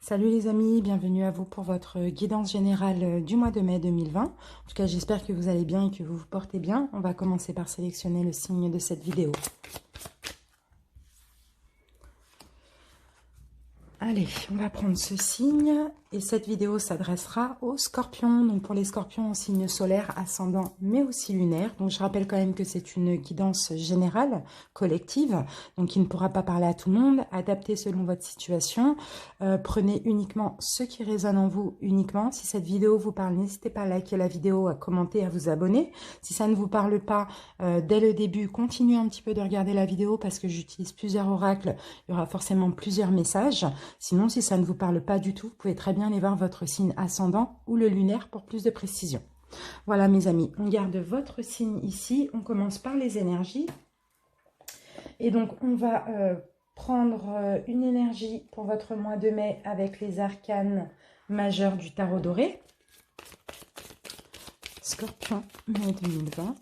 Salut les amis, bienvenue à vous pour votre guidance générale du mois de mai 2020. En tout cas, j'espère que vous allez bien et que vous vous portez bien. On va commencer par sélectionner le signe de cette vidéo. Allez, on va prendre ce signe et cette vidéo s'adressera aux scorpions. Donc pour les scorpions en signe solaire, ascendant, mais aussi lunaire. Donc je rappelle quand même que c'est une guidance générale, collective, donc qui ne pourra pas parler à tout le monde, adaptée selon votre situation. Prenez uniquement ce qui résonne en vous uniquement. Si cette vidéo vous parle, n'hésitez pas à liker la vidéo, à commenter, à vous abonner. Si ça ne vous parle pas dès le début, continuez un petit peu de regarder la vidéo parce que j'utilise plusieurs oracles. Il y aura forcément plusieurs messages. Sinon, si ça ne vous parle pas du tout, vous pouvez très bien aller voir votre signe ascendant ou le lunaire pour plus de précision. Voilà mes amis, on garde votre signe ici. On commence par les énergies. Et donc, on va prendre une énergie pour votre mois de mai avec les arcanes majeurs du tarot doré. Scorpion, mai 2020.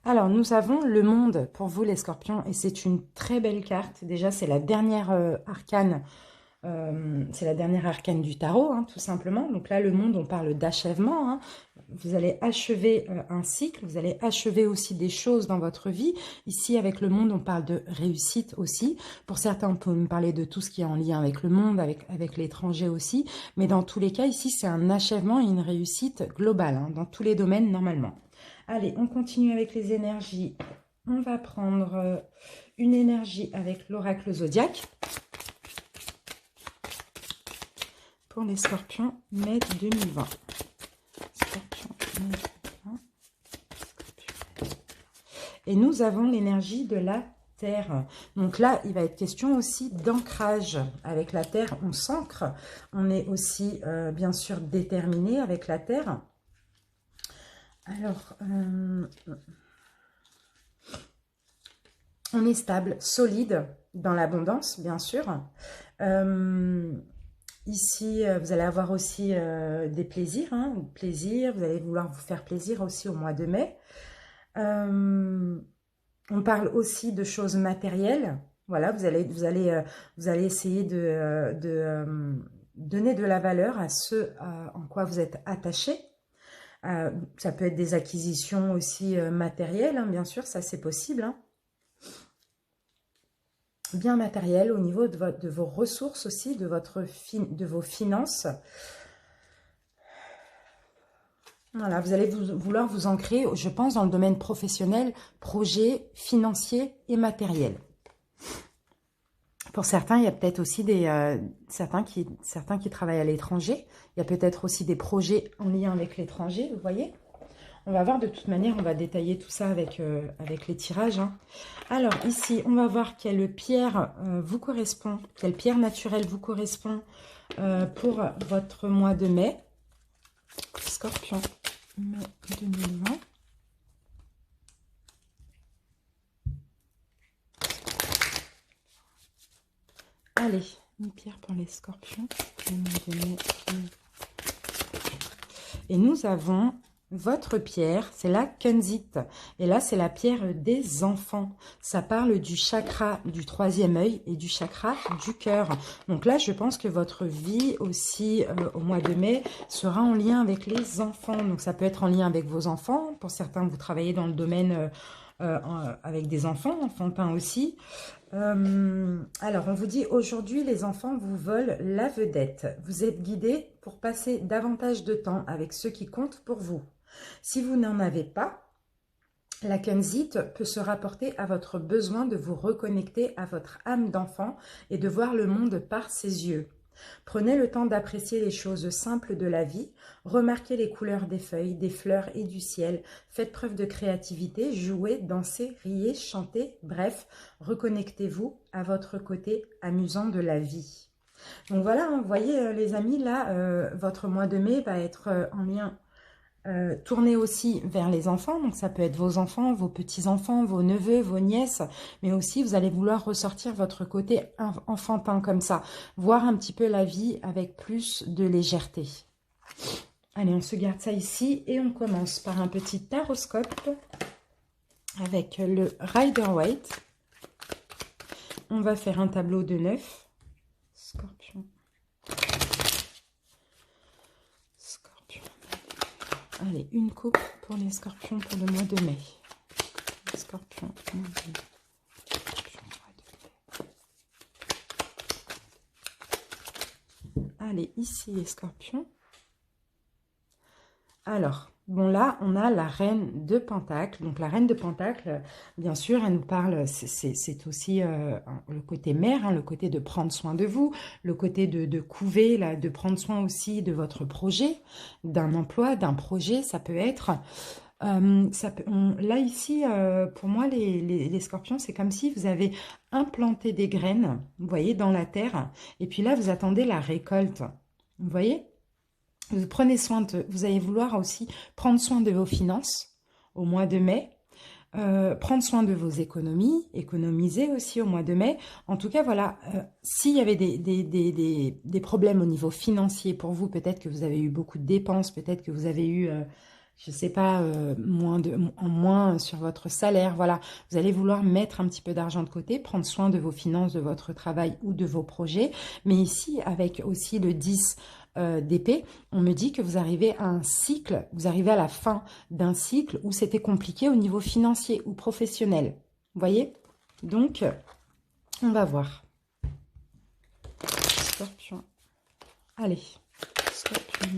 Alors, nous avons le monde pour vous, les scorpions, et c'est une très belle carte. Déjà, c'est la dernière arcane, du tarot, hein, tout simplement. Donc là, le monde, on parle d'achèvement. Hein. Vous allez achever un cycle, vous allez achever aussi des choses dans votre vie. Ici, avec le monde, on parle de réussite aussi. Pour certains, on peut me parler de tout ce qui est en lien avec le monde, avec l'étranger aussi. Mais dans tous les cas, ici, c'est un achèvement et une réussite globale, hein, dans tous les domaines, normalement. Allez, on continue avec les énergies. On va prendre une énergie avec l'oracle zodiaque. Pour les scorpions, mai 2020. Scorpion, mai 2020. Et nous avons l'énergie de la Terre. Donc là, il va être question aussi d'ancrage. Avec la Terre, on s'ancre. On est aussi, bien sûr, déterminé avec la Terre. Alors, on est stable, solide, dans l'abondance, bien sûr. Ici, vous allez avoir aussi des plaisirs, hein, vous allez vouloir vous faire plaisir aussi au mois de mai. On parle aussi de choses matérielles. Voilà, vous allez essayer de donner de la valeur à ce en quoi vous êtes attaché. Ça peut être des acquisitions aussi matérielles, hein, bien sûr, ça c'est possible. Hein. Bien matériel au niveau de vos ressources aussi, de vos finances. Voilà, vous allez vouloir vous ancrer, je pense, dans le domaine professionnel, projet, financier et matériel. Pour certains, il y a peut-être aussi certains qui travaillent à l'étranger. Il y a peut-être aussi des projets en lien avec l'étranger, vous voyez. On va voir, de toute manière, on va détailler tout ça avec les tirages. Hein. Alors, ici, on va voir quelle pierre vous correspond, quelle pierre naturelle vous correspond pour votre mois de mai. Scorpion, mai 2020. Allez, une pierre pour les scorpions. Et nous avons votre pierre, c'est la kunzite. Et là, c'est la pierre des enfants. Ça parle du chakra du troisième œil et du chakra du cœur. Donc là, je pense que votre vie aussi, au mois de mai, sera en lien avec les enfants. Donc ça peut être en lien avec vos enfants. Pour certains, vous travaillez dans le domaine avec des enfants, enfantins aussi. Alors, on vous dit aujourd'hui, les enfants vous volent la vedette. Vous êtes guidés pour passer davantage de temps avec ceux qui comptent pour vous. Si vous n'en avez pas, la kunzite peut se rapporter à votre besoin de vous reconnecter à votre âme d'enfant et de voir le monde par ses yeux. Prenez le temps d'apprécier les choses simples de la vie, remarquez les couleurs des feuilles, des fleurs et du ciel, faites preuve de créativité, jouez, dansez, riez, chantez, bref, reconnectez-vous à votre côté amusant de la vie. Donc voilà, vous voyez les amis, là, votre mois de mai va être en lien tourné aussi vers les enfants, donc ça peut être vos enfants, vos petits-enfants, vos neveux, vos nièces, mais aussi vous allez vouloir ressortir votre côté enfantin comme ça, voir un petit peu la vie avec plus de légèreté. Allez, on se garde ça ici et on commence par un petit taroscope avec le Rider-Waite. On va faire un tableau de 9. Scorpion. Scorpion. Allez, une coupe pour les scorpions pour le mois de mai. Scorpion, mois de mai. Allez, ici les scorpions. Alors, bon là, on a la reine de Pentacles. Donc la reine de Pentacles, bien sûr, elle nous parle, c'est aussi le côté mère, hein, le côté de prendre soin de vous, le côté de couver, là, de prendre soin aussi de votre projet, d'un emploi, d'un projet, ça peut être... là ici, pour moi, les scorpions, c'est comme si vous avez implanté des graines, vous voyez, dans la terre, et puis là, vous attendez la récolte, vous voyez? Vous prenez soin vous allez vouloir aussi prendre soin de vos finances au mois de mai, prendre soin de vos économies, économiser aussi au mois de mai. En tout cas, voilà, s'il y avait des problèmes au niveau financier pour vous, peut-être que vous avez eu beaucoup de dépenses, peut-être que vous avez eu... je ne sais pas, moins sur votre salaire, voilà. Vous allez vouloir mettre un petit peu d'argent de côté, prendre soin de vos finances, de votre travail ou de vos projets. Mais ici, avec aussi le 10 d'épée, on me dit que vous arrivez à un cycle, vous arrivez à la fin d'un cycle où c'était compliqué au niveau financier ou professionnel. Vous voyez? Donc, on va voir. Scorpion. Allez. Scorpion.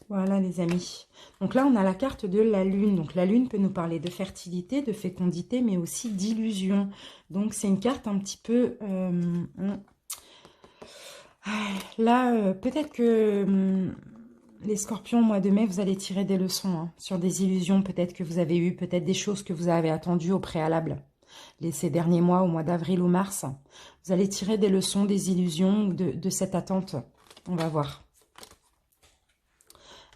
Voilà les amis. Donc là, on a la carte de la lune. Donc la lune peut nous parler de fertilité, de fécondité, mais aussi d'illusion. Donc c'est une carte un petit peu... là, peut-être que les scorpions, au mois de mai, vous allez tirer des leçons hein, sur des illusions peut-être que vous avez eues, peut-être des choses que vous avez attendues au préalable. Ces derniers mois, au mois d'avril ou mars, vous allez tirer des leçons, des illusions de cette attente. On va voir.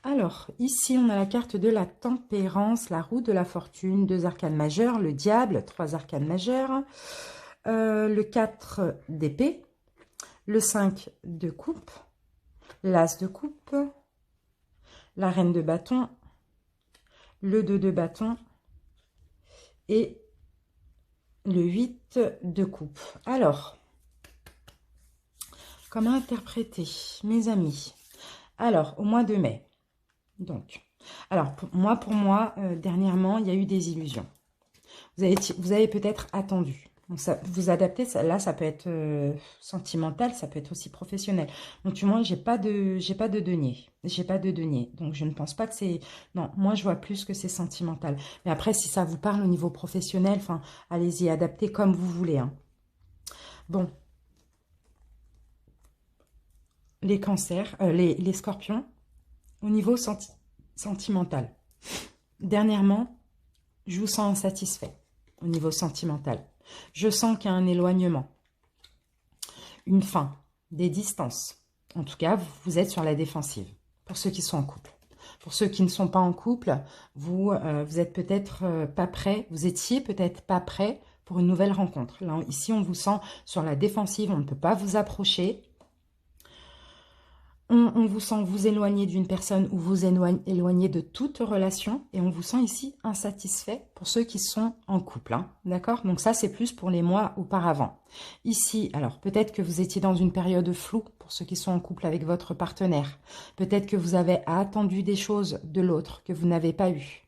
Alors, ici, on a la carte de la tempérance, la roue de la fortune, 2 arcanes majeures, le diable, 3 arcanes majeures, le 4 d'épée, le 5 de coupe, l'as de coupe, la reine de bâton, le 2 de bâton et le 8 de coupe. Alors, comment interpréter, mes amis? Alors, au mois de mai, donc, alors pour moi dernièrement, il y a eu des illusions. Vous avez peut-être attendu. Donc ça, vous adaptez, là, ça peut être sentimental, ça peut être aussi professionnel. Donc, du moins, j'ai pas de denier. J'ai pas de denier. Donc, je ne pense pas que c'est... Non, moi, je vois plus que c'est sentimental. Mais après, si ça vous parle au niveau professionnel, enfin, allez-y, adaptez comme vous voulez. Hein. Bon. Les cancers, les scorpions, au niveau sentimental. Dernièrement, je vous sens insatisfait au niveau sentimental. Je sens qu'il y a un éloignement, une fin, des distances. En tout cas, vous êtes sur la défensive pour ceux qui sont en couple. Pour ceux qui ne sont pas en couple, vous êtes peut-être pas prêt, vous étiez peut-être pas prêt pour une nouvelle rencontre. Là, ici, on vous sent sur la défensive, on ne peut pas vous approcher. On vous sent vous éloigner d'une personne ou vous éloigner de toute relation. Et on vous sent ici insatisfait pour ceux qui sont en couple. Hein, d'accord? Donc ça, c'est plus pour les mois auparavant. Ici, alors peut-être que vous étiez dans une période floue pour ceux qui sont en couple avec votre partenaire. Peut-être que vous avez attendu des choses de l'autre que vous n'avez pas eues.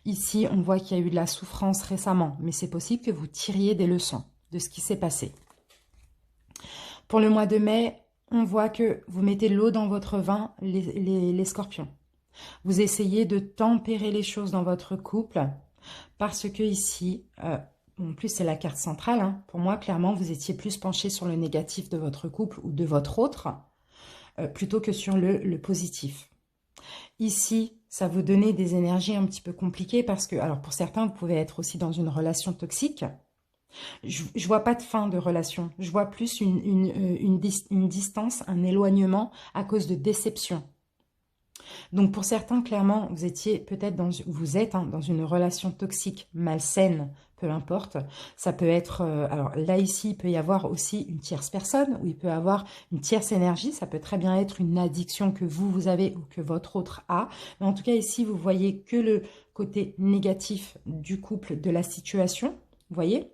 Ici, on voit qu'il y a eu de la souffrance récemment. Mais c'est possible que vous tiriez des leçons de ce qui s'est passé. Pour le mois de mai... On voit que vous mettez l'eau dans votre vin, les scorpions. Vous essayez de tempérer les choses dans votre couple parce que ici, En plus, c'est la carte centrale, hein. Pour moi, clairement, vous étiez plus penché sur le négatif de votre couple ou de votre autre, plutôt que sur le positif. Ici, ça vous donnait des énergies un petit peu compliquées parce que, alors pour certains, vous pouvez être aussi dans une relation toxique. Je vois pas de fin de relation. Je vois plus une distance, un éloignement à cause de déception. Donc pour certains, clairement, vous étiez peut-être vous êtes dans une relation toxique, malsaine, peu importe. Ça peut être, alors là ici, il peut y avoir aussi une tierce personne, ou il peut y avoir une tierce énergie. Ça peut très bien être une addiction que vous avez ou que votre autre a. Mais en tout cas ici, vous voyez que le côté négatif du couple, de la situation. Vous voyez ?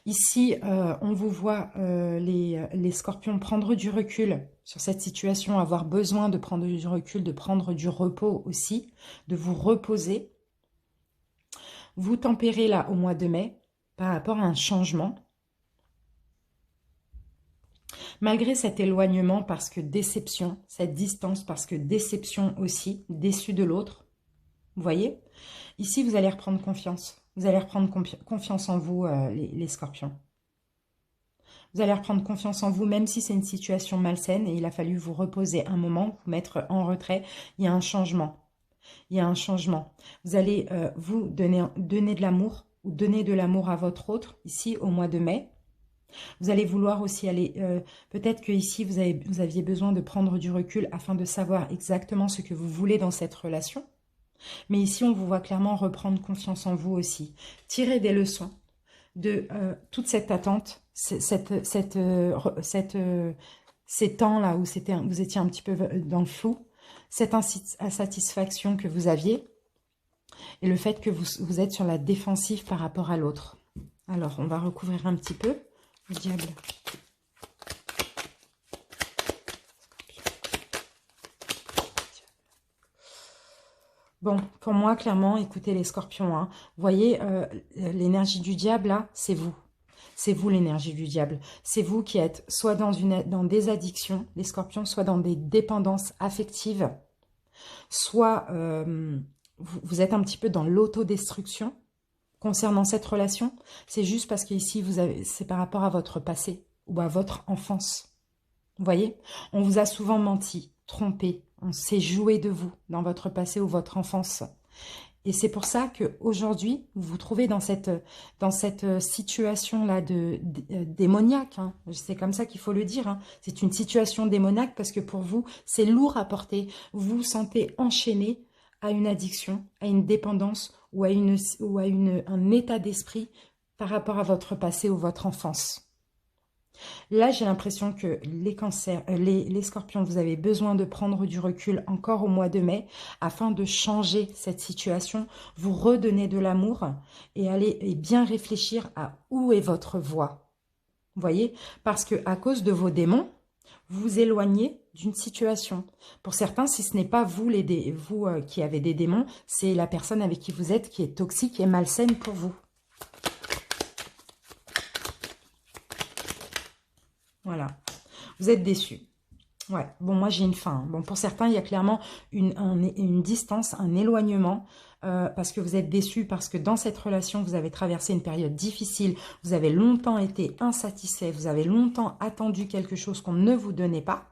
Ici, on vous voit les scorpions prendre du recul sur cette situation, avoir besoin de prendre du recul, de prendre du repos aussi, de vous reposer. Vous tempérez là au mois de mai par rapport à un changement. Malgré cet éloignement parce que déception, cette distance parce que déception aussi, déçu de l'autre, vous voyez ? Ici, vous allez reprendre confiance. Vous allez reprendre confiance en vous, les scorpions. Vous allez reprendre confiance en vous, même si c'est une situation malsaine et il a fallu vous reposer un moment, vous mettre en retrait. Il y a un changement. Il y a un changement. Vous allez vous donner de l'amour ou donner de l'amour à votre autre, ici, au mois de mai. Vous allez vouloir aussi aller... peut-être que ici, vous aviez besoin de prendre du recul afin de savoir exactement ce que vous voulez dans cette relation. Mais ici, on vous voit clairement reprendre confiance en vous aussi. Tirez des leçons de toute cette attente, ces temps-là où vous étiez un petit peu dans le flou, cette insatisfaction que vous aviez et le fait que vous êtes sur la défensive par rapport à l'autre. Alors, on va recouvrir un petit peu. Le diable. Bon, pour moi, clairement, écoutez les scorpions, hein, vous voyez, l'énergie du diable, là, c'est vous. C'est vous l'énergie du diable. C'est vous qui êtes soit dans des addictions, les scorpions, soit dans des dépendances affectives, soit vous êtes un petit peu dans l'autodestruction concernant cette relation. C'est juste parce qu'ici, c'est par rapport à votre passé ou à votre enfance. Vous voyez, on vous a souvent menti, trompé, on s'est joué de vous dans votre passé ou votre enfance. Et c'est pour ça qu'aujourd'hui, vous vous trouvez dans cette situation-là démoniaque. Hein. C'est comme ça qu'il faut le dire. Hein. C'est une situation démoniaque parce que pour vous, c'est lourd à porter. Vous vous sentez enchaîné à une addiction, à une dépendance ou à un état d'esprit par rapport à votre passé ou votre enfance. Là, j'ai l'impression que les scorpions, vous avez besoin de prendre du recul encore au mois de mai afin de changer cette situation, vous redonner de l'amour et bien réfléchir à où est votre voie. Vous voyez? Parce que à cause de vos démons, vous vous éloignez d'une situation. Pour certains, si ce n'est pas vous, qui avez des démons, c'est la personne avec qui vous êtes qui est toxique et malsaine pour vous. Voilà, vous êtes déçus. Ouais, bon, moi j'ai une fin. Bon, pour certains, il y a clairement une distance, un éloignement, parce que vous êtes déçus, parce que dans cette relation, vous avez traversé une période difficile, vous avez longtemps été insatisfait, vous avez longtemps attendu quelque chose qu'on ne vous donnait pas.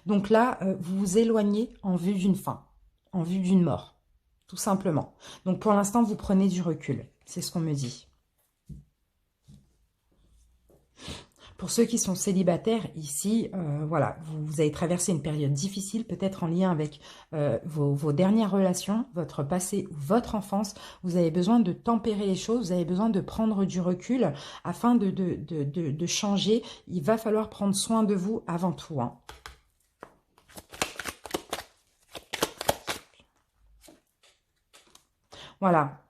Donc là, vous vous éloignez en vue d'une fin, en vue d'une mort, tout simplement. Donc pour l'instant, vous prenez du recul, c'est ce qu'on me dit. Pour ceux qui sont célibataires, ici, voilà, vous avez traversé une période difficile, peut-être en lien avec vos dernières relations, votre passé ou votre enfance. Vous avez besoin de tempérer les choses, vous avez besoin de prendre du recul afin de changer. Il va falloir prendre soin de vous avant tout. Hein. Voilà,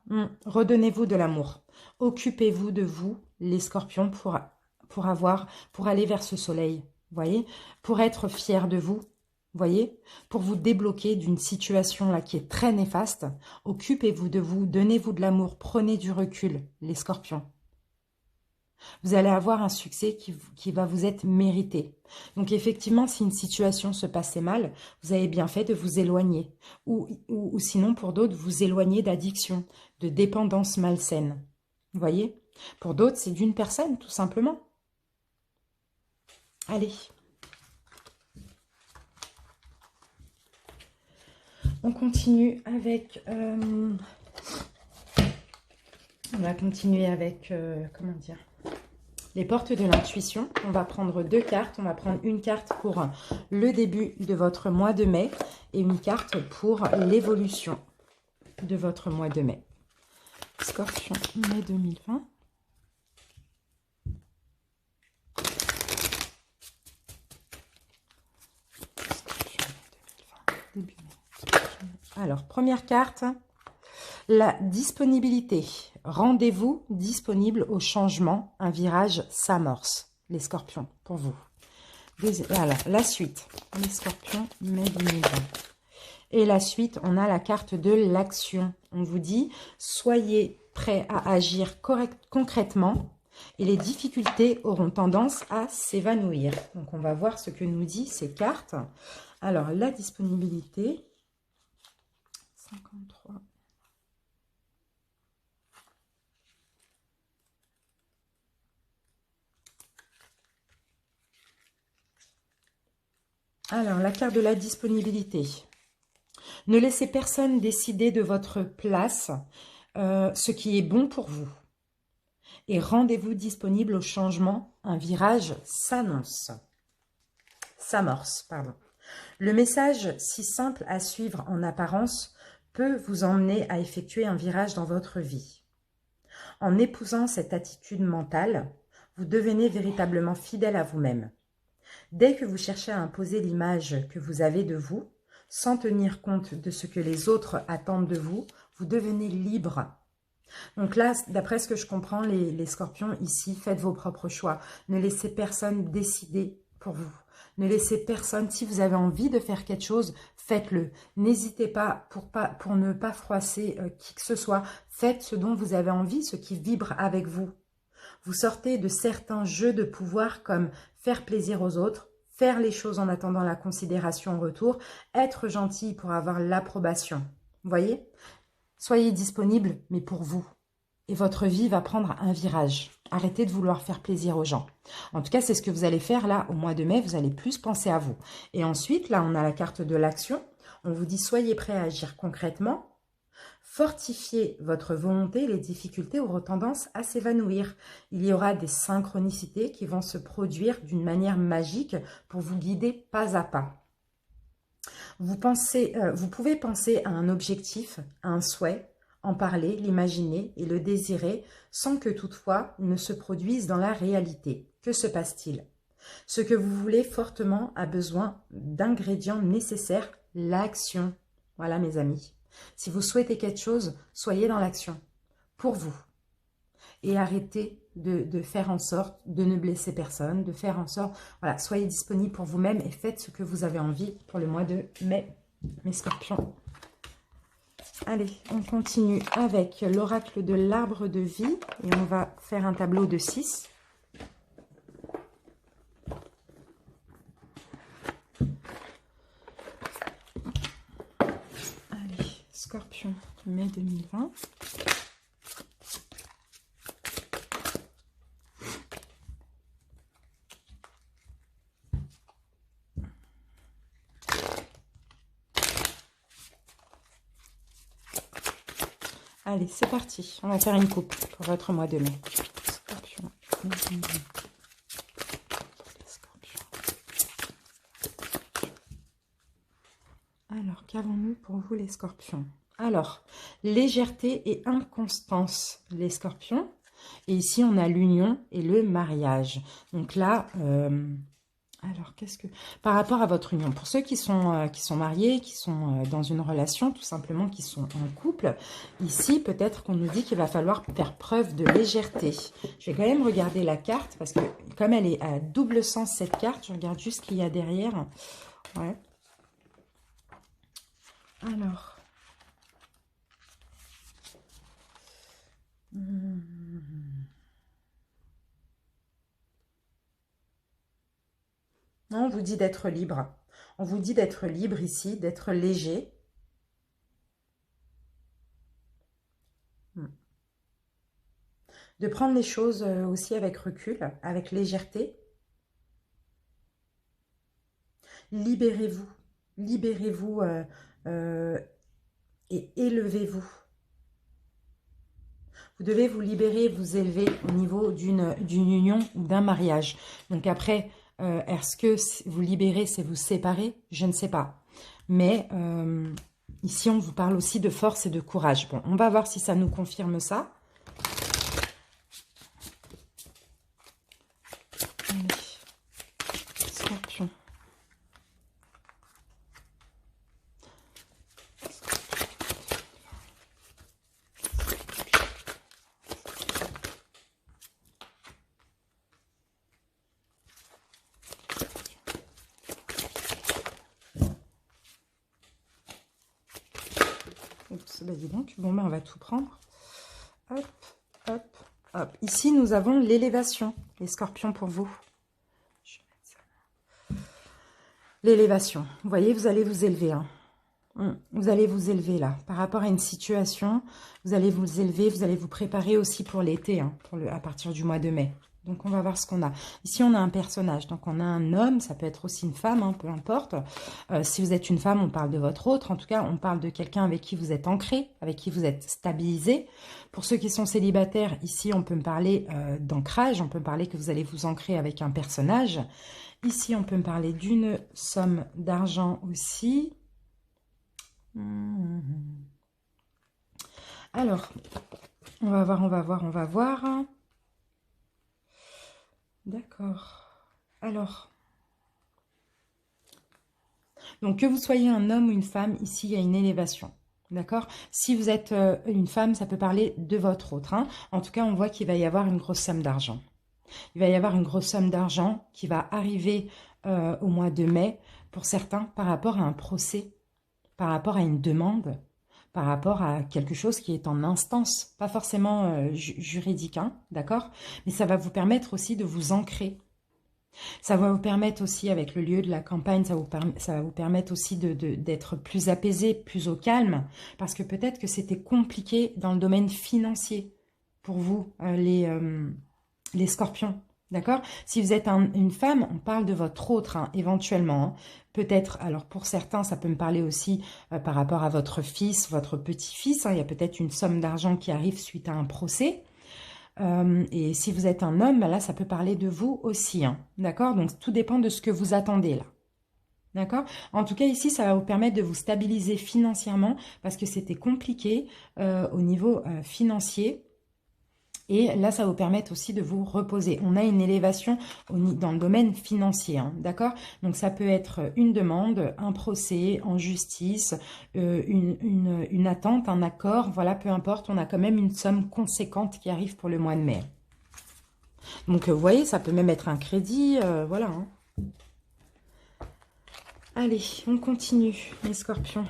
redonnez-vous de l'amour. Occupez-vous de vous, les scorpions, pour aller vers ce soleil, voyez, pour être fier de vous, voyez, pour vous débloquer d'une situation là qui est très néfaste. Occupez-vous de vous, donnez-vous de l'amour, prenez du recul, les scorpions. Vous allez avoir un succès qui va vous être mérité. Donc effectivement, si une situation se passait mal, vous avez bien fait de vous éloigner. Ou sinon, pour d'autres, vous éloigner d'addiction, de dépendance malsaine. Vous voyez? Pour d'autres, c'est d'une personne, tout simplement. Allez. On continue avec... on va continuer avec... comment dire? Les portes de l'intuition. On va prendre 2 cartes. On va prendre une carte pour le début de votre mois de mai et une carte pour l'évolution de votre mois de mai. Scorpion, mai 2020. Alors, première carte, la disponibilité. Rendez-vous disponible au changement. Un virage s'amorce. Les scorpions, pour vous. Voilà, la suite. Les scorpions, mai 2020. Et la suite, on a la carte de l'action. On vous dit, soyez prêts à agir concrètement et les difficultés auront tendance à s'évanouir. Donc, on va voir ce que nous disent ces cartes. Alors, la disponibilité... 53. Alors, la carte de la disponibilité. Ne laissez personne décider de votre place ce qui est bon pour vous. Et rendez-vous disponible au changement. Un virage s'annonce. S'amorce, pardon. Le message, si simple à suivre en apparence, peut vous emmener à effectuer un virage dans votre vie. En épousant cette attitude mentale, vous devenez véritablement fidèle à vous-même. Dès que vous cherchez à imposer l'image que vous avez de vous, sans tenir compte de ce que les autres attendent de vous, vous devenez libre. Donc là, d'après ce que je comprends, les scorpions, ici, faites vos propres choix. Ne laissez personne décider pour vous. Ne laissez personne, si vous avez envie de faire quelque chose, faites-le. N'hésitez pas pour ne pas froisser qui que ce soit. Faites ce dont vous avez envie, ce qui vibre avec vous. Vous sortez de certains jeux de pouvoir comme faire plaisir aux autres, faire les choses en attendant la considération en retour, être gentil pour avoir l'approbation. Vous voyez? Soyez disponible, mais pour vous. Et votre vie va prendre un virage. Arrêtez de vouloir faire plaisir aux gens. En tout cas, c'est ce que vous allez faire là au mois de mai. Vous allez plus penser à vous. Et ensuite, là, on a la carte de l'action. On vous dit, soyez prêts à agir concrètement. Fortifiez votre volonté. Les difficultés auront tendance à s'évanouir. Il y aura des synchronicités qui vont se produire d'une manière magique pour vous guider pas à pas. Vous pouvez penser à un objectif, à un souhait, en parler, l'imaginer et le désirer sans que toutefois il ne se produise dans la réalité. Que se passe-t-il? Ce que vous voulez fortement a besoin d'ingrédients nécessaires, l'action. Voilà mes amis. Si vous souhaitez quelque chose, soyez dans l'action, pour vous. Et arrêtez de faire en sorte de ne blesser personne, de faire en sorte, voilà, soyez disponible pour vous-même et faites ce que vous avez envie pour le mois de mai, mes scorpions. Allez, on continue avec l'oracle de l'arbre de vie et on va faire un tableau de 6. Allez, scorpion, mai 2020. Allez, c'est parti. On va faire une coupe pour votre mois de mai. Scorpion. Alors, qu'avons-nous pour vous les scorpions? Alors, légèreté et inconstance, les scorpions. Et ici, on a l'union et le mariage. Donc là... alors, qu'est-ce que... Par rapport à votre union, pour ceux qui sont mariés, qui sont dans une relation, tout simplement, qui sont en couple, ici, peut-être qu'on nous dit qu'il va falloir faire preuve de légèreté. Je vais quand même regarder la carte, parce que comme elle est à double sens, cette carte, je regarde juste ce qu'il y a derrière. Ouais. Alors... Non, on vous dit d'être libre. On vous dit d'être libre ici, d'être léger. de prendre les choses aussi avec recul, avec légèreté. Libérez-vous, libérez-vous et élevez-vous. Vous devez vous libérer, vous élever au niveau d'une union ou d'un mariage. Donc après, est-ce que vous libérer, c'est vous séparer? Je ne sais pas. Mais ici, on vous parle aussi de force et de courage. Bon, on va voir si ça nous confirme ça. Allez. Scorpion. Oups, bah dis donc. Bon, ben on va tout prendre. Hop, hop, hop. Ici, nous avons l'élévation, les scorpions pour vous. L'élévation. Vous voyez, vous allez vous élever. Hein. Vous allez vous élever là. Par rapport à une situation, vous allez vous élever. Vous allez vous préparer aussi pour l'été, hein, à partir du mois de mai. Donc, on va voir ce qu'on a. Ici, on a un personnage. Donc, on a un homme. Ça peut être aussi une femme, hein, peu importe. Si vous êtes une femme, on parle de votre autre. En tout cas, on parle de quelqu'un avec qui vous êtes ancré, avec qui vous êtes stabilisé. Pour ceux qui sont célibataires, ici, on peut me parler d'ancrage. On peut me parler que vous allez vous ancrer avec un personnage. Ici, on peut me parler d'une somme d'argent aussi. Alors, on va voir, on va voir, on va voir. D'accord. Alors, donc que vous soyez un homme ou une femme, ici, il y a une élévation. D'accord? Si vous êtes une femme, ça peut parler de votre autre. Hein. En tout cas, on voit qu'il va y avoir une grosse somme d'argent. Il va y avoir une grosse somme d'argent qui va arriver au mois de mai, pour certains, par rapport à un procès, par rapport à une demande, par rapport à quelque chose qui est en instance, pas forcément juridique, hein, d'accord? Mais ça va vous permettre aussi de vous ancrer. Ça va vous permettre aussi, avec le lieu de la campagne, ça va vous permettre aussi d'être plus apaisé, plus au calme, parce que peut-être que c'était compliqué dans le domaine financier pour vous, les scorpions. D'accord? Si vous êtes une femme, on parle de votre autre, hein, éventuellement. Hein. Peut-être, alors pour certains, ça peut me parler aussi par rapport à votre fils, votre petit-fils. Hein, il y a peut-être une somme d'argent qui arrive suite à un procès. Et si vous êtes un homme, bah là, ça peut parler de vous aussi. Hein, d'accord? Donc, tout dépend de ce que vous attendez là. D'accord? En tout cas, ici, ça va vous permettre de vous stabiliser financièrement parce que c'était compliqué au niveau financier. Et là, ça va vous permettre aussi de vous reposer. On a une élévation dans le domaine financier, hein, d'accord? Donc, ça peut être une demande, un procès en justice, une attente, un accord, voilà, peu importe. On a quand même une somme conséquente qui arrive pour le mois de mai. Donc, vous voyez, ça peut même être un crédit, voilà. Hein. Allez, on continue, les scorpions.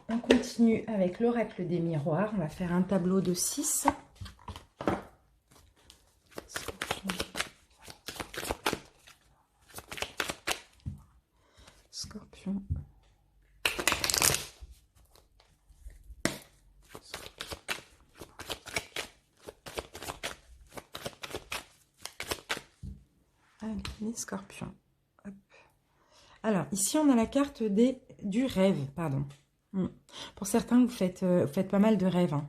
On continue avec l'oracle des miroirs. On va faire un tableau de 6. Scorpion. Allez, les scorpions. Hop. Alors, ici, on a la carte du rêve, pardon. Pour certains, vous faites pas mal de rêves. Hein.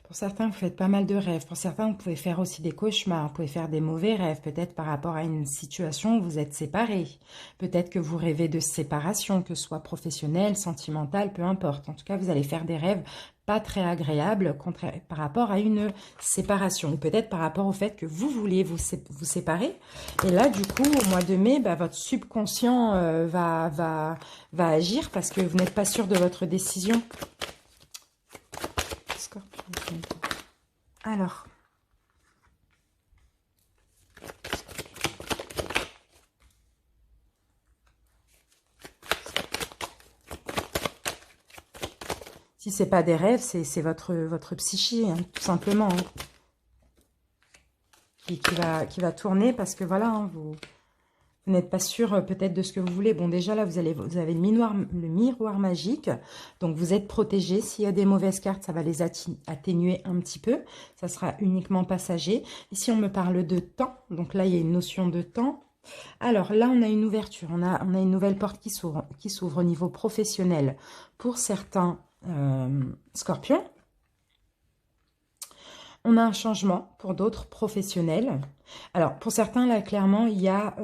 Pour certains, vous faites pas mal de rêves. Pour certains, vous pouvez faire aussi des cauchemars. Vous pouvez faire des mauvais rêves, peut-être par rapport à une situation où vous êtes séparés. Peut-être que vous rêvez de séparation, que ce soit professionnelle, sentimentale, peu importe. En tout cas, vous allez faire des rêves pas très agréables par rapport à une séparation. Ou peut-être par rapport au fait que vous vouliez vous séparer. Et là, du coup, au mois de mai, bah, votre subconscient va agir parce que vous n'êtes pas sûr de votre décision. Alors, si ce n'est pas des rêves, c'est votre psyché, hein, tout simplement, hein, qui va tourner parce que voilà, hein, Vous n'êtes pas sûr peut-être de ce que vous voulez. Bon, déjà là, vous avez le miroir magique. Donc, vous êtes protégé. S'il y a des mauvaises cartes, ça va les atténuer un petit peu. Ça sera uniquement passager. Ici, on me parle de temps. Donc là, il y a une notion de temps. Alors là, on a une ouverture. On a une nouvelle porte qui s'ouvre au niveau professionnel pour certains scorpions. On a un changement pour d'autres professionnels. Alors, pour certains, là, clairement, il y a...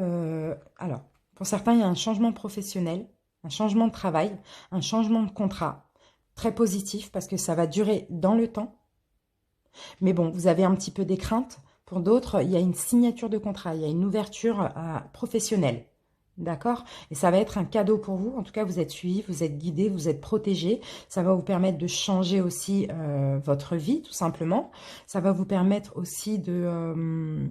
pour certains, il y a un changement professionnel, un changement de travail, un changement de contrat. Très positif parce que ça va durer dans le temps. Mais bon, vous avez un petit peu des craintes. Pour d'autres, il y a une signature de contrat, il y a une ouverture professionnelle. D'accord? Et ça va être un cadeau pour vous. En tout cas, vous êtes suivi, vous êtes guidé, vous êtes protégé. Ça va vous permettre de changer aussi votre vie, tout simplement. Ça va vous permettre aussi de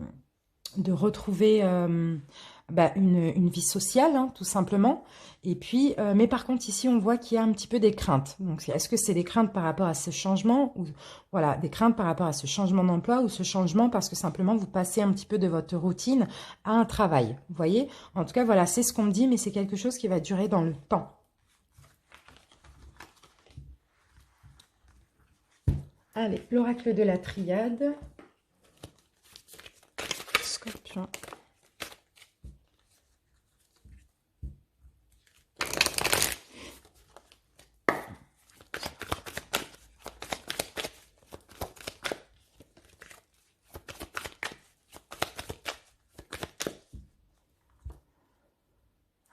retrouver une vie sociale, hein, tout simplement. Et puis, mais par contre, ici, on voit qu'il y a un petit peu des craintes. Donc, est-ce que c'est des craintes par rapport à ce changement ou voilà, des craintes par rapport à ce changement d'emploi ou ce changement parce que simplement, vous passez un petit peu de votre routine à un travail. Vous voyez? En tout cas, voilà, c'est ce qu'on me dit, mais c'est quelque chose qui va durer dans le temps. Allez, l'oracle de la triade. Scorpion.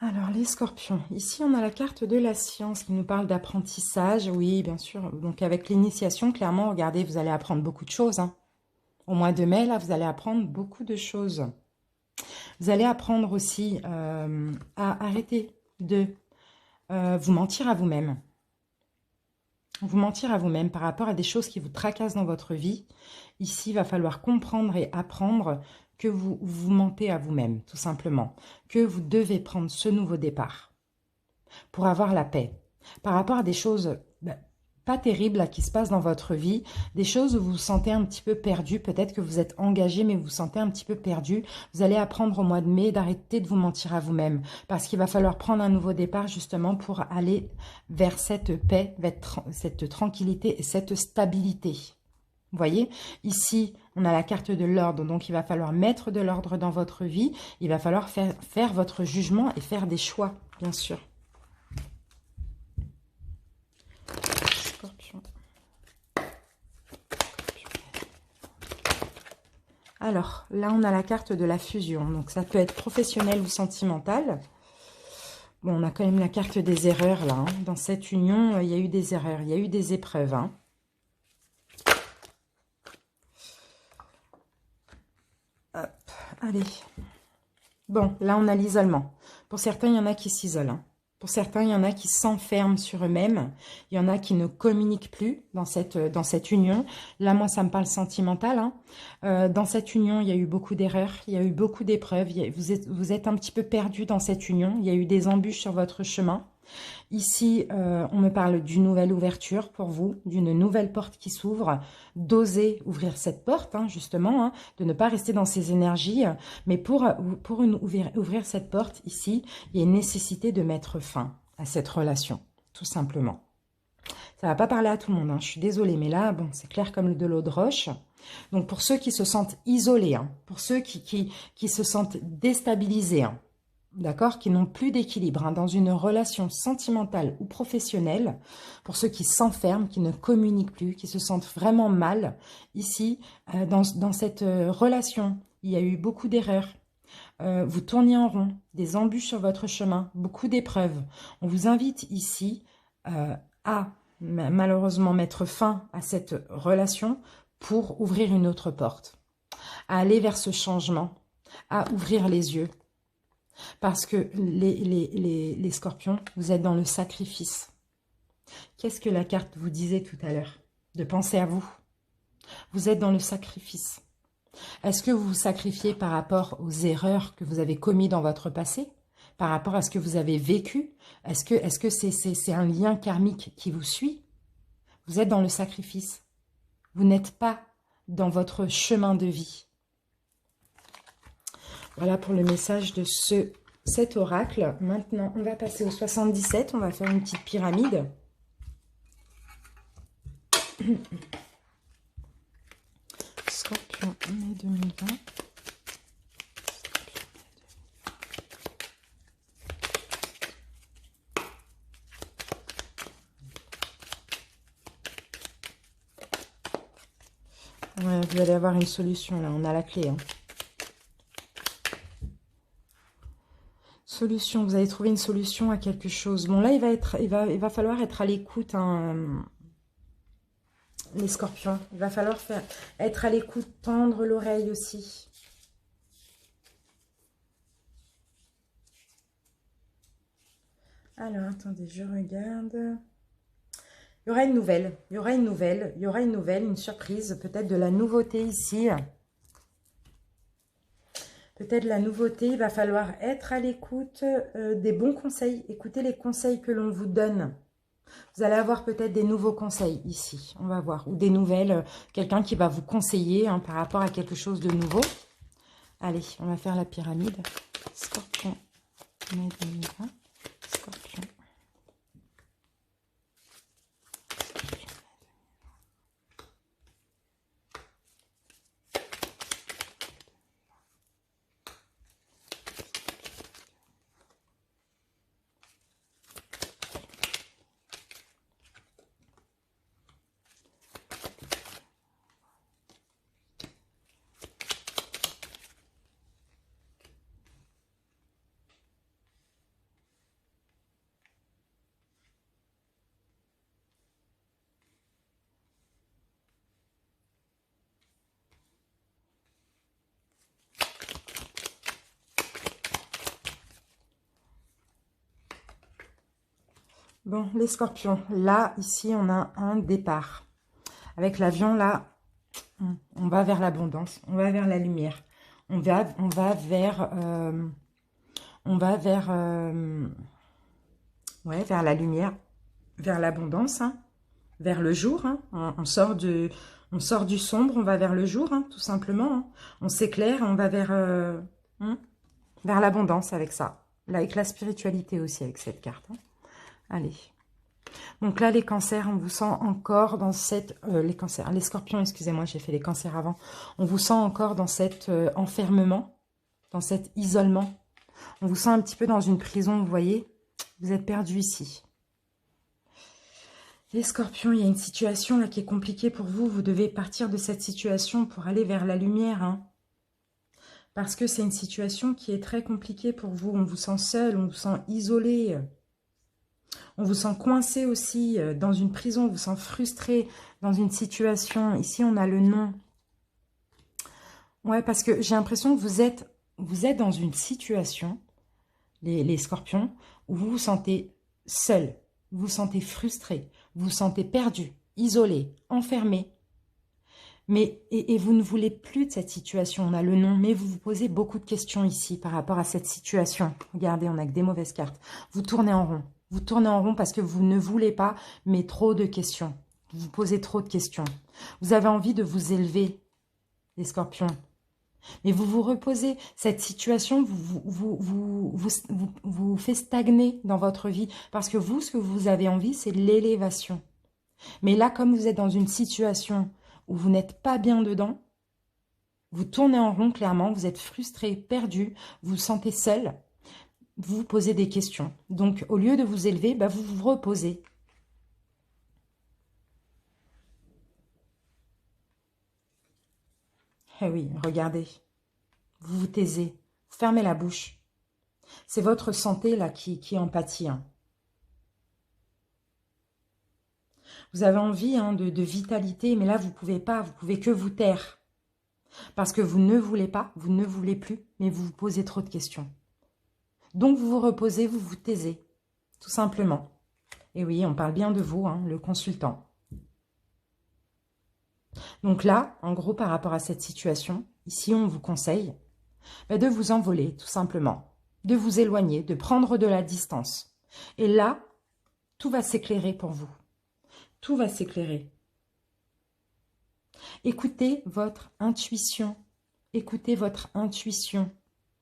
Alors, les scorpions. Ici, on a la carte de la science qui nous parle d'apprentissage. Oui, bien sûr. Donc, avec l'initiation, clairement, regardez, vous allez apprendre beaucoup de choses. Hein. Au mois de mai, là, vous allez apprendre beaucoup de choses. Vous allez apprendre aussi à arrêter de vous mentir à vous-même. Vous mentir à vous-même par rapport à des choses qui vous tracassent dans votre vie. Ici, il va falloir comprendre et apprendre que vous vous mentez à vous-même, tout simplement. Que vous devez prendre ce nouveau départ pour avoir la paix. Par rapport à des choses pas terribles là, qui se passent dans votre vie, des choses où vous vous sentez un petit peu perdu, peut-être que vous êtes engagé, mais vous vous sentez un petit peu perdu. Vous allez apprendre au mois de mai d'arrêter de vous mentir à vous-même, parce qu'il va falloir prendre un nouveau départ justement pour aller vers cette paix, vers cette tranquillité et cette stabilité. Vous voyez, ici, on a la carte de l'ordre, donc il va falloir mettre de l'ordre dans votre vie. Il va falloir faire votre jugement et faire des choix, bien sûr. Scorpion. Alors, là, on a la carte de la fusion. Donc, ça peut être professionnel ou sentimental. Bon, on a quand même la carte des erreurs, là. Hein. Dans cette union, il y a eu des erreurs, il y a eu des épreuves. Hein. Hop, allez. Bon, là, on a l'isolement. Pour certains, il y en a qui s'isolent. Hein. Pour certains, il y en a qui s'enferment sur eux-mêmes. Il y en a qui ne communiquent plus dans cette union. Là, moi, ça me parle sentimental. Hein. Dans cette union, il y a eu beaucoup d'erreurs. Il y a eu beaucoup d'épreuves. Vous êtes un petit peu perdu dans cette union. Il y a eu des embûches sur votre chemin. Ici, on me parle d'une nouvelle ouverture pour vous, d'une nouvelle porte qui s'ouvre, d'oser ouvrir cette porte, hein, justement, hein, de ne pas rester dans ces énergies. Mais pour ouvrir cette porte, ici, il y a une nécessité de mettre fin à cette relation, tout simplement. Ça ne va pas parler à tout le monde, hein, je suis désolée, mais là, bon, c'est clair comme de l'eau de roche. Donc, pour ceux qui se sentent isolés, hein, pour ceux qui se sentent déstabilisés, hein, d'accord, qui n'ont plus d'équilibre hein, dans une relation sentimentale ou professionnelle, pour ceux qui s'enferment, qui ne communiquent plus, qui se sentent vraiment mal, ici, dans cette relation, il y a eu beaucoup d'erreurs, vous tourniez en rond, des embûches sur votre chemin, beaucoup d'épreuves. On vous invite ici à malheureusement mettre fin à cette relation pour ouvrir une autre porte, à aller vers ce changement, à ouvrir les yeux. Parce que les scorpions, vous êtes dans le sacrifice. Qu'est-ce que la carte vous disait tout à l'heure? De penser à vous. Vous êtes dans le sacrifice. Est-ce que vous vous sacrifiez par rapport aux erreurs que vous avez commises dans votre passé? Par rapport à ce que vous avez vécu? Est-ce que c'est un lien karmique qui vous suit? Vous êtes dans le sacrifice. Vous n'êtes pas dans votre chemin de vie. Voilà pour le message de ce cet oracle. Maintenant, on va passer au 77. On va faire une petite pyramide. Scorpion, mai 2020. Ouais, vous allez avoir une solution là, on a la clé. Hein. Solution, vous allez trouver une solution à quelque chose. Bon là, il va falloir être à l'écoute, hein, les scorpions. Il va falloir être à l'écoute, tendre l'oreille aussi. Alors, attendez, je regarde. Il y aura une nouvelle, il y aura une nouvelle, il y aura une nouvelle, une surprise, peut-être de la nouveauté ici. Peut-être la nouveauté, il va falloir être à l'écoute des bons conseils. Écoutez les conseils que l'on vous donne. Vous allez avoir peut-être des nouveaux conseils ici, on va voir. Ou des nouvelles, quelqu'un qui va vous conseiller hein, par rapport à quelque chose de nouveau. Allez, on va faire la pyramide. Scorpion, mai 2020, Scorpion. Bon, les scorpions, là, ici, on a un départ. Avec l'avion, là, on va vers l'abondance, on va vers la lumière. On va vers... ouais, vers la lumière, vers l'abondance, hein, vers le jour. Hein. On sort du sombre, on va vers le jour, hein, tout simplement. Hein. On s'éclaire, on va vers l'abondance avec ça. Là, avec la spiritualité aussi, avec cette carte. Hein. Allez. Donc là, les cancers, on vous sent encore dans cette... les scorpions, excusez-moi, j'ai fait les cancers avant. On vous sent encore dans cet enfermement, dans cet isolement. On vous sent un petit peu dans une prison, vous voyez. Vous êtes perdu ici. Les scorpions, il y a une situation là qui est compliquée pour vous. Vous devez partir de cette situation pour aller vers la lumière. Hein. Parce que c'est une situation qui est très compliquée pour vous. On vous sent seul, on vous sent isolé. On vous sent coincé aussi dans une prison. On vous sent frustré dans une situation. Ici, on a le nom. Ouais, parce que j'ai l'impression que vous êtes dans une situation, les scorpions, où vous vous sentez seul. Vous vous sentez frustré. Vous vous sentez perdu, isolé, enfermé. Mais, et vous ne voulez plus de cette situation, on a le nom, mais vous vous posez beaucoup de questions ici par rapport à cette situation. Regardez, on n'a que des mauvaises cartes. Vous tournez en rond. Vous tournez en rond parce que vous ne voulez pas, mais trop de questions. Vous vous posez trop de questions. Vous avez envie de vous élever, les scorpions. Mais vous vous reposez. Cette situation vous fait stagner dans votre vie. Parce que vous, ce que vous avez envie, c'est l'élévation. Mais là, comme vous êtes dans une situation où vous n'êtes pas bien dedans, vous tournez en rond clairement, vous êtes frustré, perdu, vous vous sentez seul, vous vous posez des questions. Donc, au lieu de vous élever, bah, vous vous reposez. Eh oui, regardez. Vous vous taisez, vous fermez la bouche. C'est votre santé là qui en pâtit. Hein. Vous avez envie hein, de vitalité, mais là, vous ne pouvez pas, vous pouvez que vous taire. Parce que vous ne voulez pas, vous ne voulez plus, mais vous vous posez trop de questions. Donc, vous vous reposez, vous vous taisez, tout simplement. Et oui, on parle bien de vous, hein, le consultant. Donc là, en gros, par rapport à cette situation, ici, on vous conseille de vous envoler, tout simplement, de vous éloigner, de prendre de la distance. Et là, tout va s'éclairer pour vous. Tout va s'éclairer. Écoutez votre intuition. Écoutez votre intuition.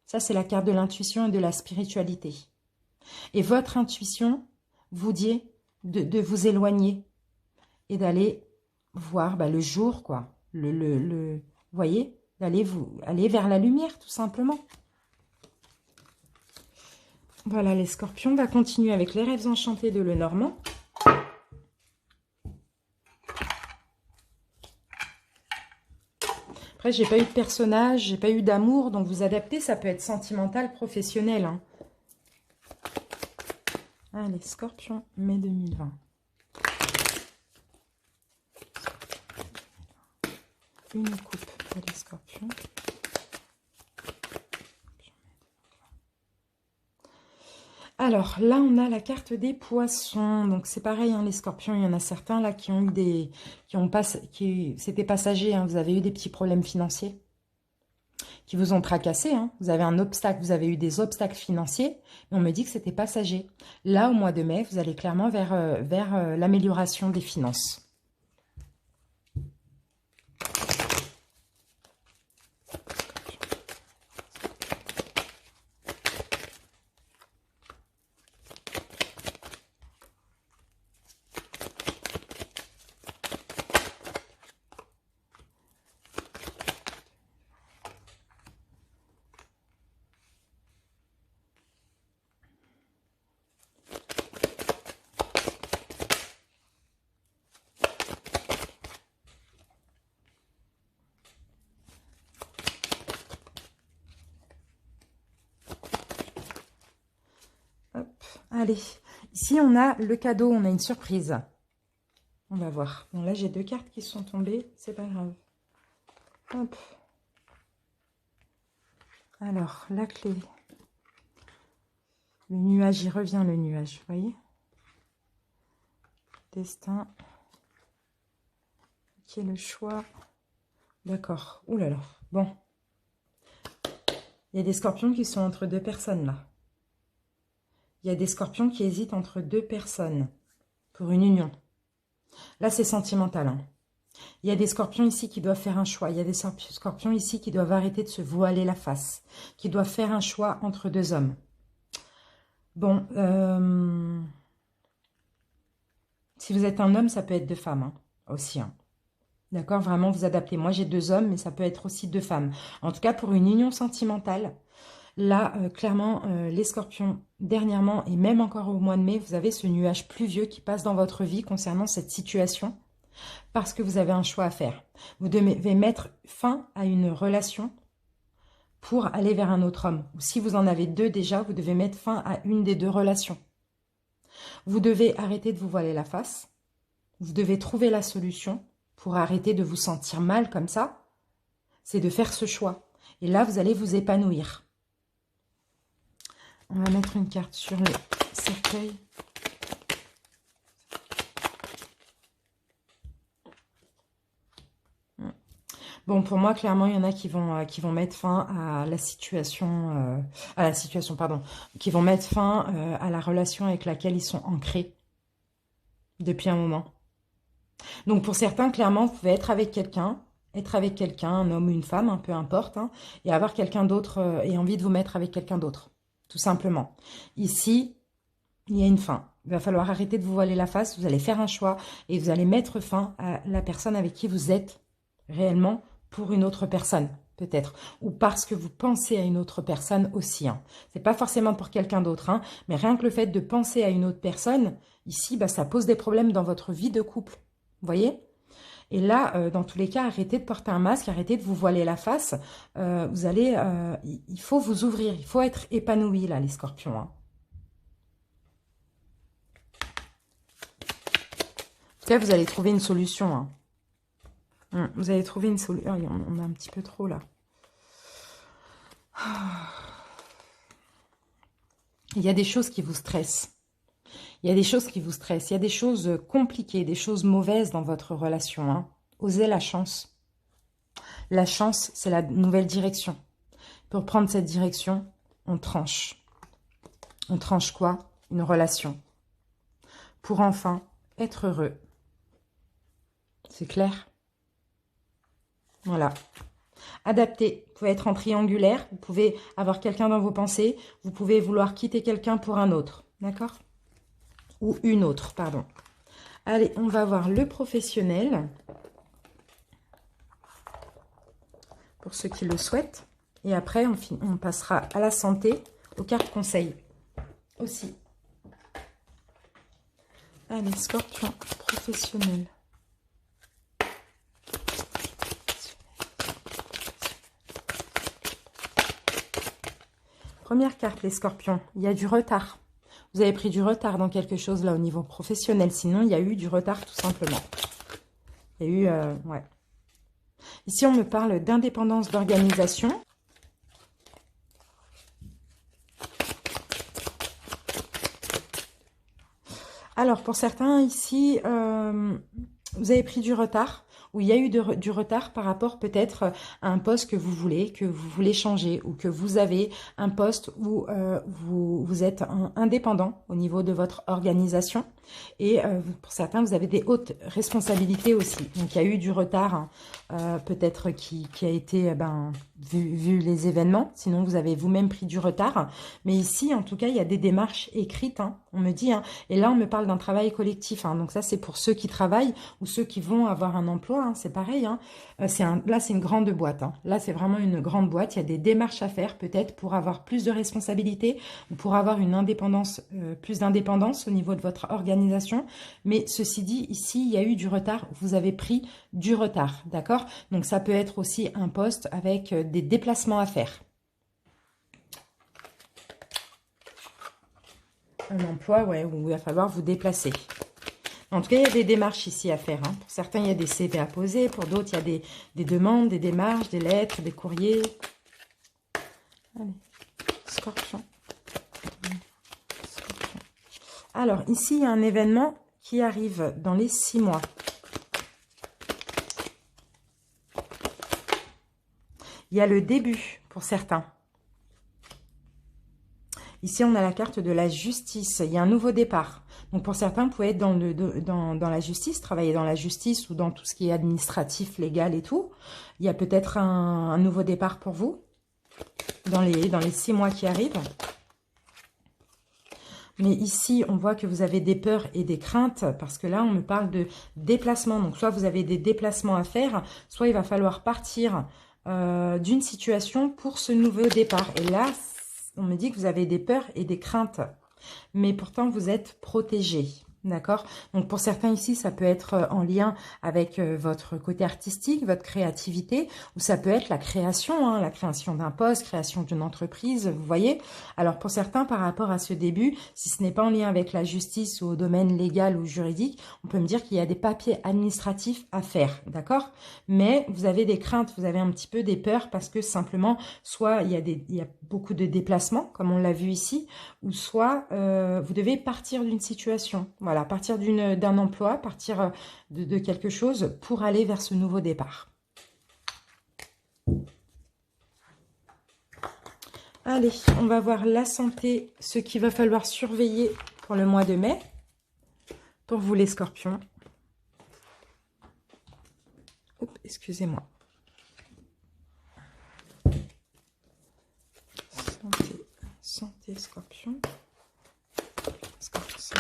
Ça, c'est la carte de l'intuition et de la spiritualité. Et votre intuition vous dit de vous éloigner et d'aller voir le jour, quoi. Vous voyez, aller vers la lumière, tout simplement. Voilà, les scorpions. On va continuer avec les rêves enchantés de Lenormand. Après, j'ai pas eu de personnage, j'ai pas eu d'amour, donc vous adaptez, ça peut être sentimental, professionnel. Hein. Allez, scorpion, mai 2020. Une coupe pour les scorpions. Alors, là, on a la carte des poissons. Donc, c'est pareil, hein, les scorpions, il y en a certains là qui ont eu des... C'était passager, hein, vous avez eu des petits problèmes financiers qui vous ont tracassé. Hein. Vous avez un obstacle, vous avez eu des obstacles financiers, mais on me dit que c'était passager. Là, au mois de mai, vous allez clairement vers l'amélioration des finances. Allez, ici on a le cadeau, on a une surprise. On va voir. Bon, là j'ai deux cartes qui sont tombées, c'est pas grave. Hop. Alors, la clé. Le nuage, il revient le nuage, vous voyez? Destin. Qui est le choix? D'accord. Ouh là là. Bon. Il y a des scorpions qui sont entre deux personnes là. Il y a des scorpions qui hésitent entre deux personnes pour une union. Là, c'est sentimental. Hein. Il y a des scorpions ici qui doivent faire un choix. Il y a des scorpions ici qui doivent arrêter de se voiler la face. Qui doivent faire un choix entre deux hommes. Bon. Si vous êtes un homme, ça peut être deux femmes hein, aussi. Hein. D'accord, vraiment vous adaptez. Moi, j'ai deux hommes, mais ça peut être aussi deux femmes. En tout cas, pour une union sentimentale, là, clairement, les scorpions, dernièrement, et même encore au mois de mai, vous avez ce nuage pluvieux qui passe dans votre vie concernant cette situation, parce que vous avez un choix à faire. Vous devez mettre fin à une relation pour aller vers un autre homme. Ou si vous en avez deux déjà, vous devez mettre fin à une des deux relations. Vous devez arrêter de vous voiler la face. Vous devez trouver la solution pour arrêter de vous sentir mal comme ça. C'est de faire ce choix. Et là, vous allez vous épanouir. On va mettre une carte sur le cercueil. Bon, pour moi, clairement, il y en a qui vont mettre fin à la situation, pardon, qui vont mettre fin à la relation avec laquelle ils sont ancrés depuis un moment. Donc, pour certains, clairement, vous pouvez être avec quelqu'un, un homme ou une femme, hein, peu importe, hein, et avoir quelqu'un d'autre et envie de vous mettre avec quelqu'un d'autre, tout simplement. Ici, il y a une fin. Il va falloir arrêter de vous voiler la face, vous allez faire un choix et vous allez mettre fin à la personne avec qui vous êtes réellement pour une autre personne, peut-être. Ou parce que vous pensez à une autre personne aussi. Hein. Ce n'est pas forcément pour quelqu'un d'autre, hein, mais rien que le fait de penser à une autre personne, ici, ça pose des problèmes dans votre vie de couple. Vous voyez? Et là, dans tous les cas, arrêtez de porter un masque, arrêtez de vous voiler la face. Vous allez, il faut vous ouvrir, il faut être épanoui, là, les scorpions. Hein. En tout cas, vous allez trouver une solution. Hein. Vous allez trouver une solution. Oh, on a un petit peu trop, là. Il y a des choses qui vous stressent. Il y a des choses qui vous stressent. Il y a des choses compliquées, des choses mauvaises dans votre relation. Hein. Osez la chance. La chance, c'est la nouvelle direction. Pour prendre cette direction, on tranche. On tranche quoi? Une relation. Pour enfin être heureux. C'est clair? Voilà. Adapté, vous pouvez être en triangulaire, vous pouvez avoir quelqu'un dans vos pensées, vous pouvez vouloir quitter quelqu'un pour un autre, d'accord? Ou une autre, pardon. Allez, on va voir le professionnel, pour ceux qui le souhaitent. Et après, on passera à la santé, aux cartes conseils aussi. Allez, Scorpion, professionnel. Première carte, les scorpions, il y a du retard. Vous avez pris du retard dans quelque chose là au niveau professionnel. Sinon, il y a eu du retard tout simplement. Il y a eu... ouais. Ici, on me parle d'indépendance d'organisation. Alors, pour certains, ici, vous avez pris du retard. Où il y a eu du retard par rapport peut-être à un poste que vous voulez changer, ou que vous avez un poste où vous êtes indépendant au niveau de votre organisation. Et pour certains, vous avez des hautes responsabilités aussi. Donc, il y a eu du retard, hein, peut-être qui a été, vu les événements. Sinon, vous avez vous-même pris du retard. Mais ici, en tout cas, il y a des démarches écrites, hein, on me dit. Hein, et là, on me parle d'un travail collectif. Hein, donc ça, c'est pour ceux qui travaillent ou ceux qui vont avoir un emploi. Hein, c'est pareil. Hein, là, c'est une grande boîte. Hein. Là, c'est vraiment une grande boîte. Il y a des démarches à faire peut-être pour avoir plus de responsabilités ou pour avoir une indépendance, plus d'indépendance au niveau de votre organisation. Mais ceci dit, ici, il y a eu du retard. Vous avez pris du retard. D'accord? Donc, ça peut être aussi un poste avec des déplacements à faire. Un emploi, ouais, où il va falloir vous déplacer. En tout cas, il y a des démarches ici à faire. Hein. Pour certains, il y a des CV à poser. Pour d'autres, il y a des demandes, des démarches, des lettres, des courriers. Allez, Scorpion. Scorpion. Alors, ici, il y a un événement qui arrive dans les 6 mois. Il y a le début pour certains. Ici, on a la carte de la justice. Il y a un nouveau départ. Donc, pour certains, vous pouvez être dans la justice, travailler dans la justice ou dans tout ce qui est administratif, légal et tout. Il y a peut-être un nouveau départ pour vous dans les 6 mois qui arrivent. Mais ici, on voit que vous avez des peurs et des craintes parce que là, on me parle de déplacement. Donc, soit vous avez des déplacements à faire, soit il va falloir partir d'une situation pour ce nouveau départ. Et là, on me dit que vous avez des peurs et des craintes, mais pourtant vous êtes protégé. D'accord? Donc pour certains ici, ça peut être en lien avec votre côté artistique, votre créativité, ou ça peut être la création, hein, la création d'un poste, création d'une entreprise, vous voyez? Alors pour certains, par rapport à ce début, si ce n'est pas en lien avec la justice ou au domaine légal ou juridique, on peut me dire qu'il y a des papiers administratifs à faire, d'accord? Mais vous avez des craintes, vous avez un petit peu des peurs parce que simplement, soit il y a beaucoup de déplacements, comme on l'a vu ici, ou soit vous devez partir d'une situation, voilà, partir d'un emploi, partir de quelque chose pour aller vers ce nouveau départ. Allez, on va voir la santé, ce qu'il va falloir surveiller pour le mois de mai, pour vous les scorpions. Excusez-moi. Santé, scorpion. Scorpion.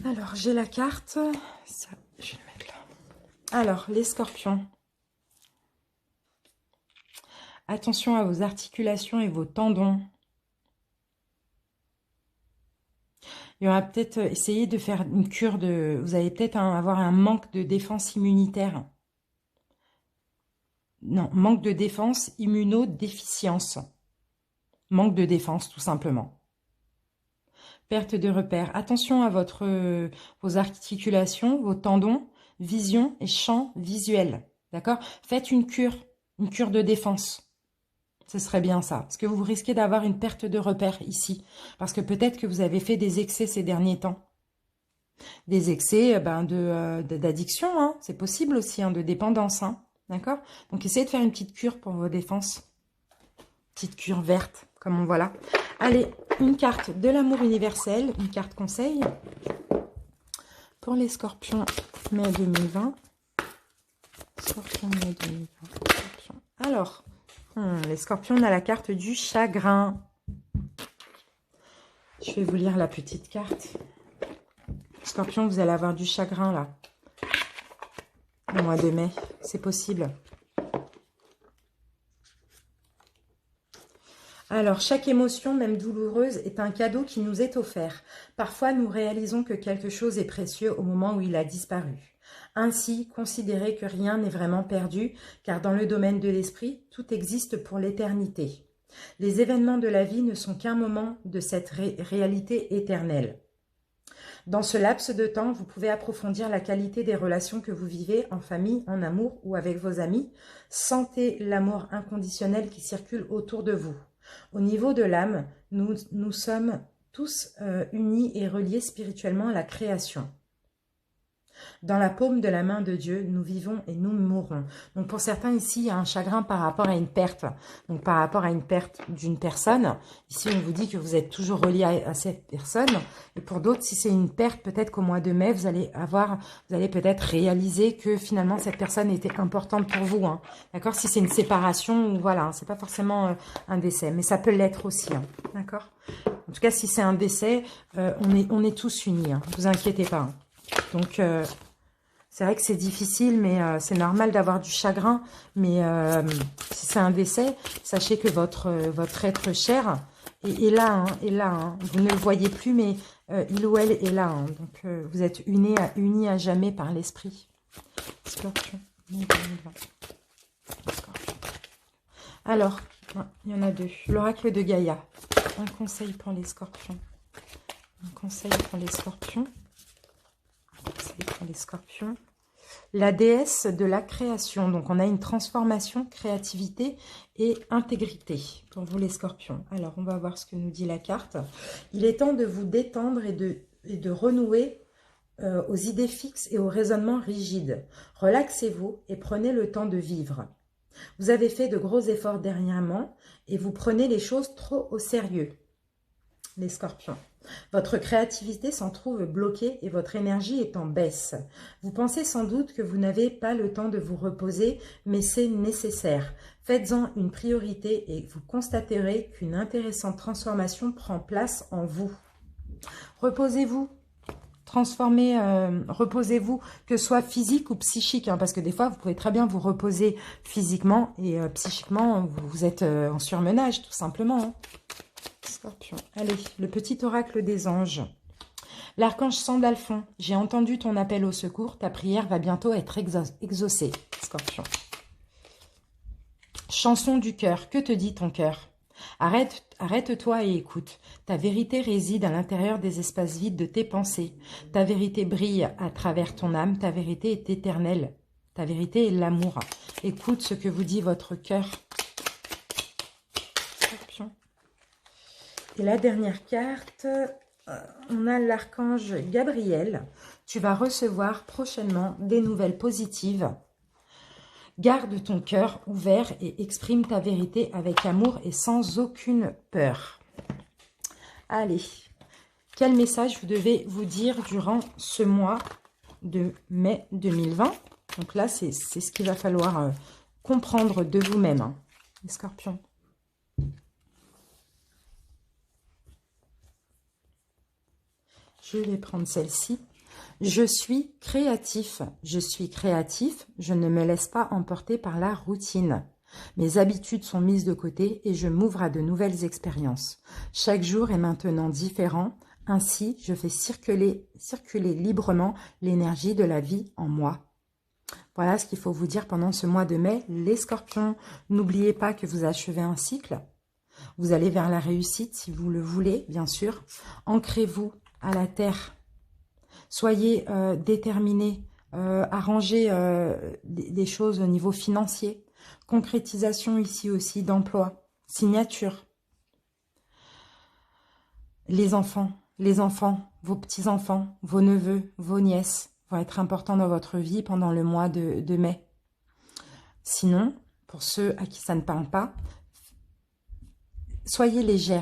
Alors, j'ai la carte. Ça, je vais le mettre là. Alors, les scorpions. Attention à vos articulations et vos tendons. Il y aura peut-être essayer de faire une cure de... Vous allez peut-être avoir un manque de défense immunitaire. Non, manque de défense, immunodéficience. Manque de défense, tout simplement. Perte de repères. Attention à vos articulations, vos tendons, vision et champ visuel. D'accord? Faites une cure de défense. Ce serait bien ça. Parce que vous risquez d'avoir une perte de repères ici. Parce que peut-être que vous avez fait des excès ces derniers temps. Des excès d'addiction, hein. C'est possible aussi, hein, de dépendance. Hein. D'accord? Donc, essayez de faire une petite cure pour vos défenses. Petite cure verte, comme on voit là. Allez, une carte de l'amour universel, une carte conseil pour les scorpions mai 2020. Scorpion, mois 2020. Scorpion. Alors, les scorpions, on a la carte du chagrin. Je vais vous lire la petite carte. Scorpion, vous allez avoir du chagrin là. Au mois de mai, c'est possible. Alors, chaque émotion, même douloureuse, est un cadeau qui nous est offert. Parfois, nous réalisons que quelque chose est précieux au moment où il a disparu. Ainsi, considérez que rien n'est vraiment perdu, car dans le domaine de l'esprit, tout existe pour l'éternité. Les événements de la vie ne sont qu'un moment de cette réalité éternelle. Dans ce laps de temps, vous pouvez approfondir la qualité des relations que vous vivez en famille, en amour ou avec vos amis. Sentez l'amour inconditionnel qui circule autour de vous. Au niveau de l'âme, nous sommes tous unis et reliés spirituellement à la création. Dans la paume de la main de Dieu, nous vivons et nous mourrons. Donc pour certains ici, il y a un chagrin par rapport à une perte. Donc par rapport à une perte d'une personne. Ici, on vous dit que vous êtes toujours relié à cette personne. Et pour d'autres, si c'est une perte, peut-être qu'au mois de mai, vous allez peut-être réaliser que finalement cette personne était importante pour vous. Hein. D'accord? Si c'est une séparation, voilà, c'est pas forcément un décès, mais ça peut l'être aussi. Hein. D'accord? En tout cas, si c'est un décès, on est tous unis. Hein. Ne vous inquiétez pas. Hein. Donc, c'est vrai que c'est difficile, mais c'est normal d'avoir du chagrin. Mais si c'est un décès, sachez que votre être cher est là. Hein, est là hein. Vous ne le voyez plus, mais il ou elle est là. Hein. Donc, vous êtes unis à jamais par l'esprit. Scorpion. Scorpion. Alors, il y en a deux. L'oracle de Gaïa. Un conseil pour les scorpions. Un conseil pour les scorpions. Pour les scorpions. La déesse de la création. Donc, on a une transformation, créativité et intégrité pour vous les scorpions. Alors, on va voir ce que nous dit la carte. Il est temps de vous détendre et de renouer aux idées fixes et aux raisonnements rigides. Relaxez-vous et prenez le temps de vivre. Vous avez fait de gros efforts dernièrement et vous prenez les choses trop au sérieux. Les scorpions. Votre créativité s'en trouve bloquée et votre énergie est en baisse. Vous pensez sans doute que vous n'avez pas le temps de vous reposer, mais c'est nécessaire. Faites-en une priorité et vous constaterez qu'une intéressante transformation prend place en vous. Reposez-vous. Reposez-vous, que ce soit physique ou psychique, hein, parce que des fois, vous pouvez très bien vous reposer physiquement et psychiquement, vous êtes en surmenage, tout simplement. Hein. Scorpion. Allez, le petit oracle des anges. L'archange Sandalphon, j'ai entendu ton appel au secours, ta prière va bientôt être exaucée. Scorpion. Chanson du cœur, que te dit ton cœur? Arrête-toi et écoute. Ta vérité réside à l'intérieur des espaces vides de tes pensées. Ta vérité brille à travers ton âme, ta vérité est éternelle. Ta vérité est l'amour. Écoute ce que vous dit votre cœur. Scorpion. Et la dernière carte, on a l'archange Gabriel. Tu vas recevoir prochainement des nouvelles positives. Garde ton cœur ouvert et exprime ta vérité avec amour et sans aucune peur. Allez, quel message vous devez vous dire durant ce mois de mai 2020? Donc là, c'est ce qu'il va falloir comprendre de vous-même, hein, les scorpions. Je vais prendre celle-ci. Je suis créatif. Je suis créatif. Je ne me laisse pas emporter par la routine. Mes habitudes sont mises de côté et je m'ouvre à de nouvelles expériences. Chaque jour est maintenant différent. Ainsi, je fais circuler librement l'énergie de la vie en moi. Voilà ce qu'il faut vous dire pendant ce mois de mai. Les scorpions, n'oubliez pas que vous achevez un cycle. Vous allez vers la réussite si vous le voulez, bien sûr. Ancrez-vous à la terre. Soyez déterminés, arrangez des choses au niveau financier. Concrétisation ici aussi d'emploi, signature. Les enfants, vos petits-enfants, vos neveux, vos nièces vont être importants dans votre vie pendant le mois de mai. Sinon, pour ceux à qui ça ne parle pas, soyez léger,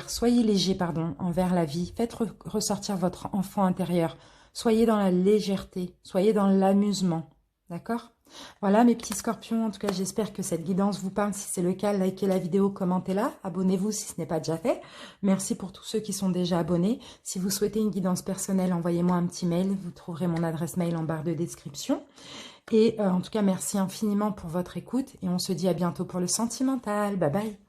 envers la vie. Faites ressortir votre enfant intérieur. Soyez dans la légèreté, soyez dans l'amusement, d'accord? Voilà mes petits scorpions, en tout cas j'espère que cette guidance vous parle. Si c'est le cas, likez la vidéo, commentez-la, abonnez-vous si ce n'est pas déjà fait. Merci pour tous ceux qui sont déjà abonnés. Si vous souhaitez une guidance personnelle, envoyez-moi un petit mail, vous trouverez mon adresse mail en barre de description. Et en tout cas, merci infiniment pour votre écoute et on se dit à bientôt pour le sentimental. Bye bye.